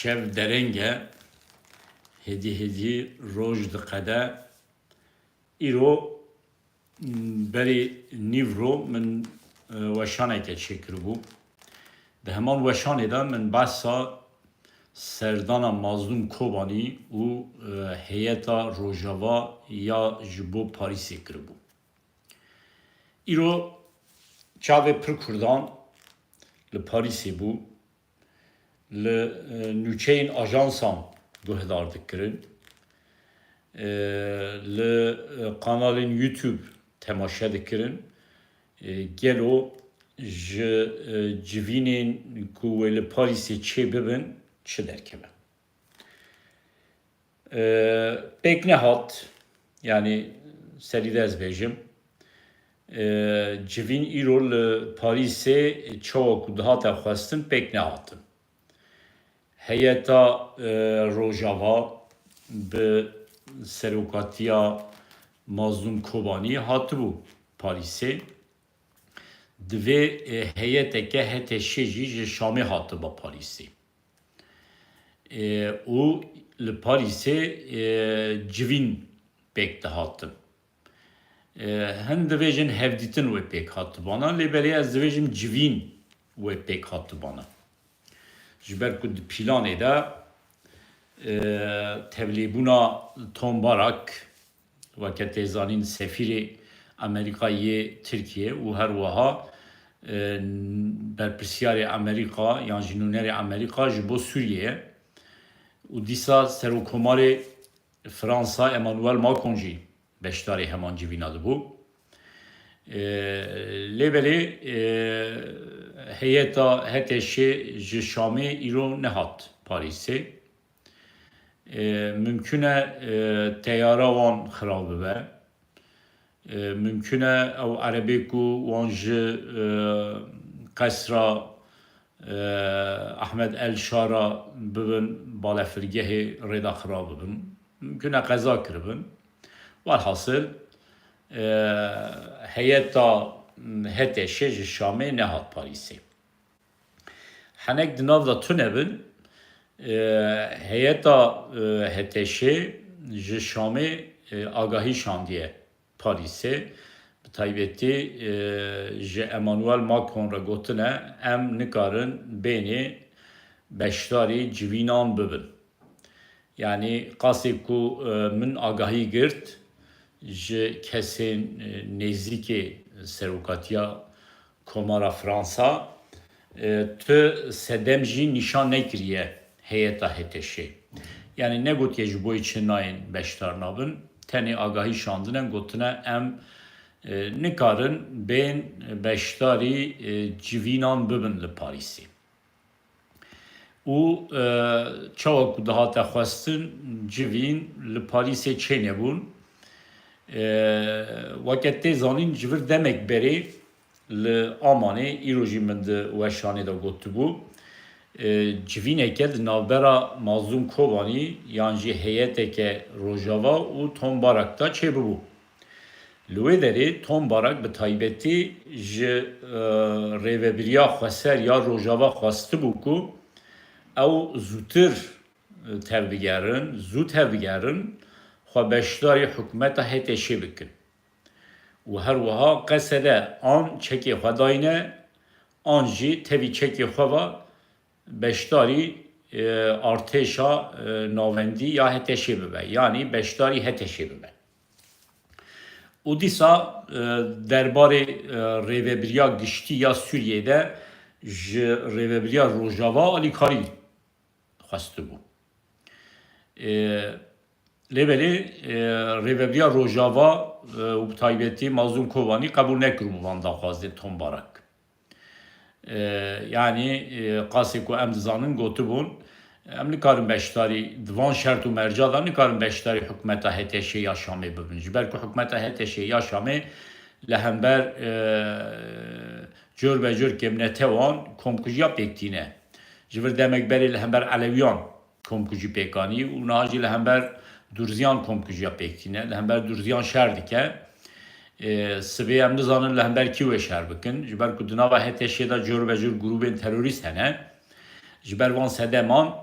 şev derenge hedi roj diqede îro berê nîvro min weşaneke çêkir bû. Di heman weşanê de min behsa serdana Mazlûm Kobanî û heyeta Rojava ya ji bo Parîsê kiribû. Îro çavê pir Kurdan li Parîsê bû, li nûçeyên ajansan guhdar dikirin, li kanalên YouTube temaşe dikirin, gelo ji civînên ku wê li Parîsê çê bibin çi derkeve. Pêk nehat, yani serî de ez bêjim, civîn îro li Parîsê çawa ku dihate xwestin pêk nehatin. Heyeta Rojava bi serokatiya Mazlûm Kobanî hatibû Parîsê. Divê heyeteke heteşê jî ji Şamê hatibe Parîsê. û li Parîsê civîn pêk dihatin. Hin dibêjin hevdîtin wê pêk hatibana, lê belê ez dibêjim civîn wê pêk hatibana. Ji ber ku di pîlanê de tevlîbûna tombarak weke tê zanîn sefîrê Amerîkayê Tirkiye û her wiha berpirsyarê Amerîka yan jî nûnerê Amerîka ji bo Sûriyeyê û dîsa serokkomarê Fransa Emmanuel Macron jî beşdarê heman civîna dibû. Lêbelê heyeta heteşê ji Şamê îro nehat Parîsê. Mümkün e teyara wan xirab bibe. Mümkün e ew erebê ku wan ji qesra Ahmed El Şara bibin balafirgehê rêda xirab bibin. Mümkün e qeza kiribin. Velhasıl heyeta heteşê ji Şamê nehat Parîsê. Henek di nav da tunebin heyeta heteşê ji Şamê agahî şandiye Parîsê. Bi taybetî ji Emmanuel Macron re gotine em nikarin bênê beşdarî civînan bibin. Yani qasê ku min agahî girt ji kesên nêzîkê serokatiya Komara Fransa tu sedem jî nîşan nekiriye heyeta heteşê. Yani ne gotiye ji bo için nayên beşdar nabin, tenê agahî şandine gotine em nikarin bên beşdarî civînan bibin li Parîsê. û çawa ku dihate xwestin civîn li Parîsê çê nebûn. Weke tê zanîn ji vir demek berê li Amanê îro jî min di weşanê de gotibû. Civîneke di navbera Mazlûm Kobanî yan jî heyeteke Rojava û tombarak da çêbibû. Li wê derê tombarak bi taybetî ji rêveberiya Xweser ya Rojava xwestibû ku ew zûtir zû tevbigerin xwe beşdarî hikûmeta heteşê bikin. û her wiha qesede an çekê xwe dayîne, an jî tevî çekê xwe ve beşdarî artêşa navendî ya heteşê bibe. Yani beşdarî heteşê bibe. û dîsa derbarê rêveberiya giştî ya Sûriyeyê ji rêveberiya Rojava alîkarî xwestibû. Lêbelê rêveberiya Rojava û bi taybetî Mazlûm Kobanî qebûl nekiribû van daxwazê tombarak. Yani qasê ku em dizanin gotibûn em nikarin beşdarî divan şert û merca da nikarin beşdarî hikûmeta heteşê ya Şamê bibin. Ji ber ku hikûmeta heteşê ya Şamê li hember cör kemnete wan komkujiya pêktîne. Ji vir demek berê li hember Elewiyan komkujî pêkanî û niha jî li hember Durziyan komkujiya pêktîne. Li hember Durziyan şer dike. Sibê em nizanin li hember kî wê şer bikin. Ji ber ku di nava heteşê de cör grûpên terorîst hene. Ji ber van sedeman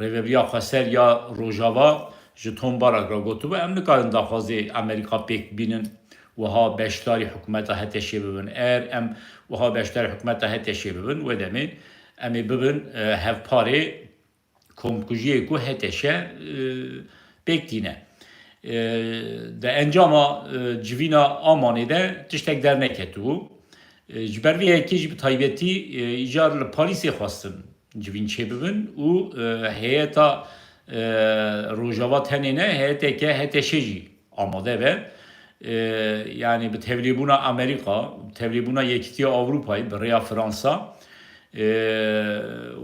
Rêvebriya xweser ya Rojava ji tombarak ra gotibe em nikarin daxwazê Amerîka pêk bînin wiha beşdarî hikûmeta Heteşê bibin. Eğer em wiha beşdarî hikûmeta Heteşê bibin, wê demê em ê bibin hevparê komkujiyê ku Heteşe pêk tîne. De encama civîna Amanê de tiştek derneketibû. Ji ber vê yekê jî bi taybetî îcar li Parîsê xwestin civîn çêbibin û heyeta Rojava tenê ne heyeteke Heteşê jî amade be. Yani bi tevlîbûna Amerîka, tevlîbûna Yekîtiya Avrupayê bi rêya Fransa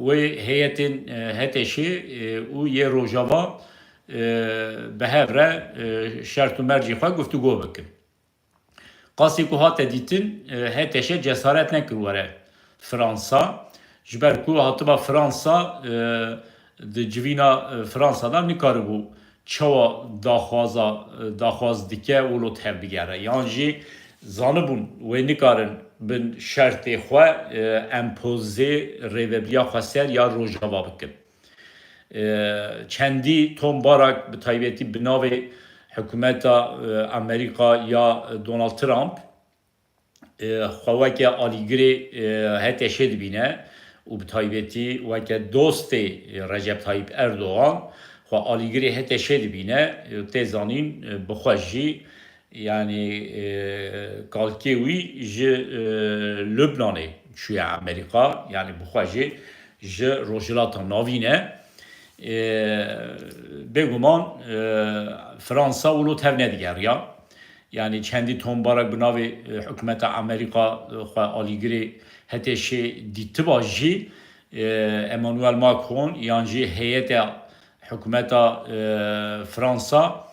wê heyetên Heteşê û yê Rojava bi hev re şert û mercî xwe guftûgû bikin. Qasî ku hate dîtin Heteşê cesaret nekir were Fransa ji ber ku hatiba Fransa di civîna Fransada nikaribû çawa daxwaz dike wilo tev bigere. Yan jî zanibûn wê nikarin bin şertê xwe empozê rêvebriya xweser ya Rojava bikin. Çendî tombarak bi taybetî bi navê hikûmeta Amerîka ya Donald Trump xwe weke alîgirê Heteşê dibîne û bi taybetî weke dostê Recep Tayyip Erdoğan xwe alîgirê Heteşê dibîne tê zanîn bi xwe jî yani kalkê wî ji Lübnanê çûye Amerîka yani bi xwe jî ji rojhilata navî ne bêguman Fransa wilo tev nedigeriya. Yani çendî tombarak bi navê hikûmeta Amerîka xwe alîgirê Heteşê dîtiba jî Emmanuel Macron yan jî heyeta hikûmeta Fransa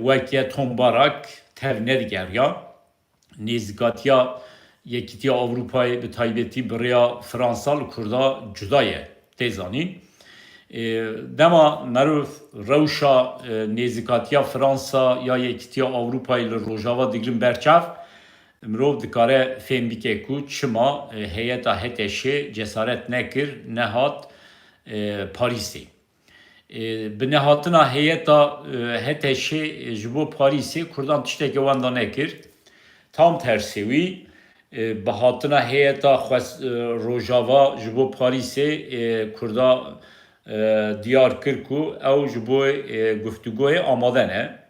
weke tombarak tev nedigeriya. Nêzîkatiya Yekîtiya Avrupayê bi taybetî bi rêya Fransa li Kurda cuda ye tê zanîn. Dema merov rewşa nêzîkatiya Fransa ya Yekîtiya Avrupayê li Rojava digirin berçav mirov dikare fêm bike ku çima heyeta Heteşê cesaret nekir nehat Parîsê. Bi nehatina heyeta Heteşê ji bo Parîsê Kurdan tiştekê wan da nekir. Tam tersê wî bi hatina heyeta Rojava ji bo Parîsê Kurda diyar kir ku ew ji bo guftûgoyê amade ne.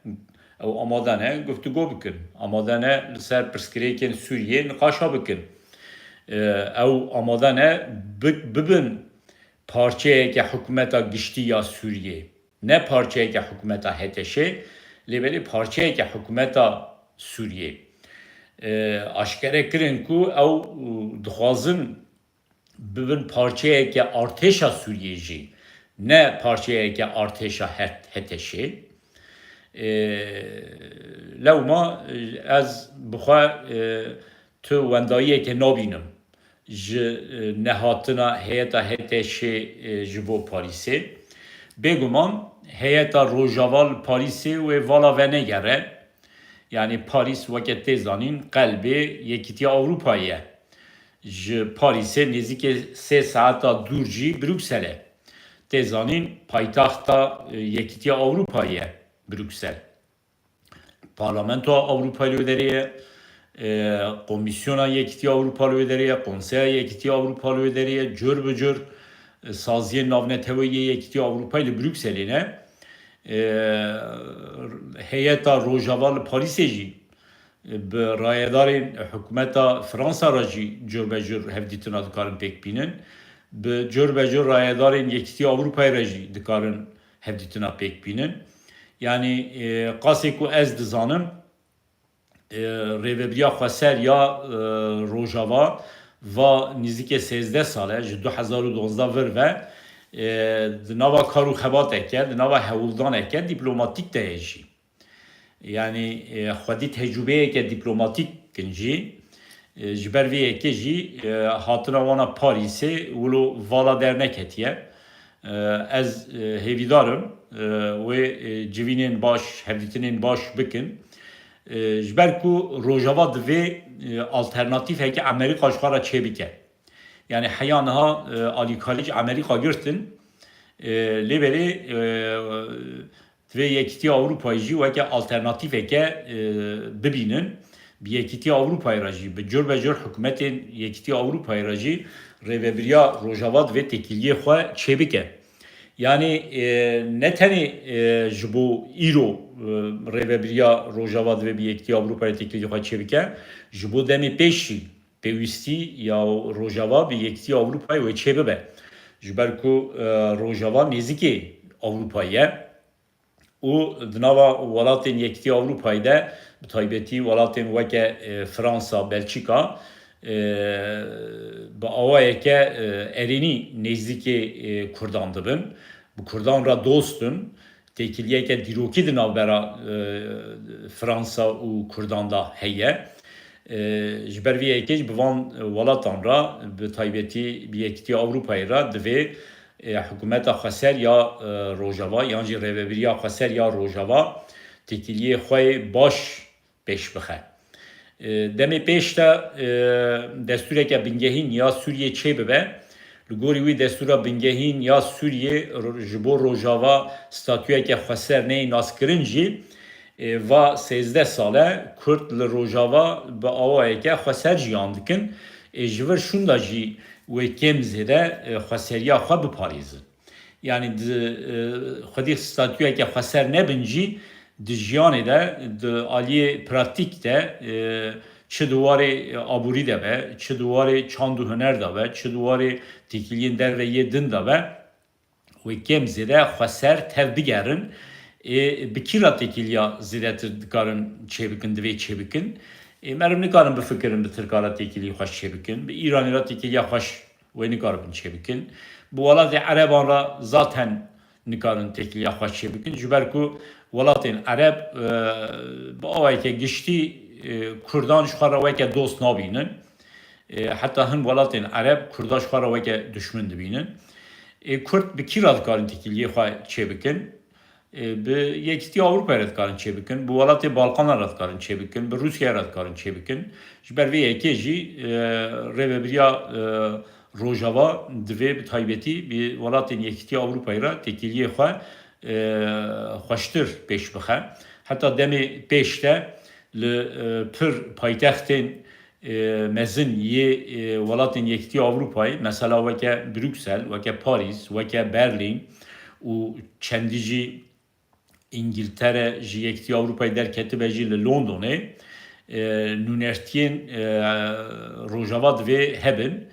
Ew amade ne guftûgo bikin. Amade ne li ser pirsgirêkên Sûriyê nîqaşa bikin. Ew amade ne bibin parçeyeke hikûmeta giştî ya Sûriyê. Ne parçeyeke hikûmeta Heteşê lêbelê parçeyeke hikûmeta Sûriyê. Aşkere kirin ku ew dixwazin bibin parçeyeke artêşa Sûriyê jî. Ne parçeyeke artêşa Heteşê. Lewma ez bixwe tu wendayiyeke nabînim ji nehatina heyeta Heteşê ji bo Parîsê. Bêguman heyeta Rojava li Parîsê wê vala venegere. Yani Parîs weke tê zanîn qelbê Yekîtiya Avrupayê ye. Ji Parîsê nêzîkî 3 saeta dûr jî Brükselê. Tê zanîn paytaxta Yekîtiya Avrupayê ye Brüksel. Parlamentoya Avrupayê li derê ye, Komisyona Yekîtiya Avrupayê li derê ye, Konseya Yekîtiya Avrupayê li derê ye, cür bi cür saziyên navneteweyê Yekîtiya Avrupayê li Brükselê ne. Heyeta Rojava li Parîsê jî bi rayedarên hikûmeta Fransa ra jî cür be cür hevdîtina dikarin pêk bînin. Bi cür be cür rayedarên Yekîtiya Avrupayê ra jî dikarin hevdîtina pêk bînin. Yani qasê ku ez dizanim rêvebriya xweser ya Rojava va nîzîkê 13 sale ji 2012 vir ve di nava kar û xebateke, di nava hewildaneke dîplomatîk de ye jî. Yani xwedî tecrübeyeke dîplomatîk kin jî ji ber vê yekê jî hatina wana Parîsê wilo vala derneketiye. Ez hêvîdarim wê civînên baş, hevdîtinên baş bikin. Ji ber ku Rojava divê alternatîfeke Amerîka ji xwe re çêbike. Yani heyanha Ali Kalic Amerika girtin liberi ve yekiti Avrupa'yı ve alternatif eke bibinin bir yekiti Avrupa'yı racı bir cür hükümetin yekiti Avrupa'yı racı revebiriya rojavad ve tekiliye xwe çebike. Yani ne teni bu İro revebiriya rojavad ve bir yekiti Avrupa'yı tekiliye xwe çebike bu demi peşi pevüsti ya rojava bir yekiti Avrupa'yı ve çebebe. Jiberku rojava neziki Avrupa'ya u dnava welatên yekîtî Avrupayê de bi taybetî welatên weke Fransa, Belçika bi awayeke erênî nêzdîkê Kurdan dibin. Bu Kurdan ra dostun. Tekiliyeke dîrokî di navbera Fransa û Kurdan da heye. Ji ber vê yekê bi van welatan ra bi taybetî bi yekîtî Avrupayê ra divê hükümeta xweser ya Rojava yan jî rêveberiya xweser ya Rojava tekiliyê xwe baş pêş bixe. Demê pêş de destureke bingehîn ya Sûriye çê bibe. Li gorî wî destûra bingehîn ya Sûriye ji bo Rojava statûyeke xweser neyê naskirin jî va 13 sale Kurd li Rojava bi awayeke xweser jiyan dikin. Ji vir şûn da jî wê kêm zêde xweseriya xwe biparêzin. Yani xwedî statûyeke xweser nebin jî di jiyanê de di aliyê pratik de çi duwarê aborî de be, çi duwarê çand û huner de be, çi duwarê tekiliyên derveyê din de be wê kêm zêde xweser tev bigerin. Bi kîra tekiliya zêdetir dikarin çêbikin divê çêbikin. Merim nikarin bifikirin bi Tirkara tekilî xweş çêbikin. Bi İranî ra tekiliya xweş wê nikaribin çêbikin. Bu welatê Ereban ra zaten nikarin tekiliya xweş çêbikin. Ji ber ku welatên Ereb bi awayeke giştî Kurdan ji xwe re weke dost nabînin. Heta hin welatên Ereb Kurda ji xwe re weke duşmin dibînin. Kurd bi kîra dikarin tekiliyê xwe çêbikin. Bi yekîtî Avrupayê re dikarin çêbikin, bi welatê Balkanan re dikarin çêbikin, bi Rûsyayê re dikarin çêbikin. Ji ber vê yekê jî rêveberiya Rojava divê bi taybetî bi welatên yekîtî Avrupayê re tekiliyê xwe xweştir pêş bixe. Heta demê pêş de li pir paytextên mezin yê welatên yekîtî Avrupayê mesela weke Brüksel, weke Parîs, weke Berlin û çendî jî İngiltere ji yekîtî Avrupayê derketibe jî li Londonê nûnertiyên Rojava divê hebin.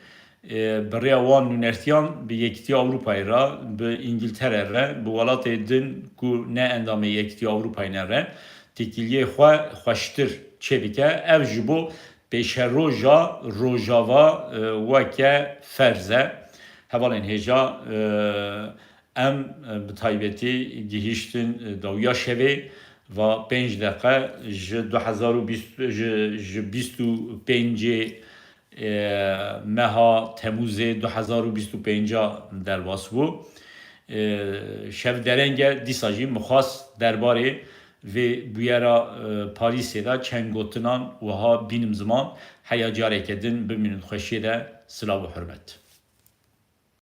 Bi rêya wan nûnertiyan bi yekîtî Avrupayê ra bi İngiltere re bi welatê din ku ne endamê yekîtî Avrupayê re tekiliyê xwe xweştir çêbike. Ev ji bo pêşeroja Rojava weke ferz e. Hevalên hêja em bi taybetî gihîştin dawya şevê va 5 deqe ji 25 meha Temûzê 2025 derbas bû. Şevderenge dîsa jî mixwas derbarê vê bûyera Parîsê de çend gotinan wiha bînim ziman heya careke din bimînin xweşiyê de silav û hurmet.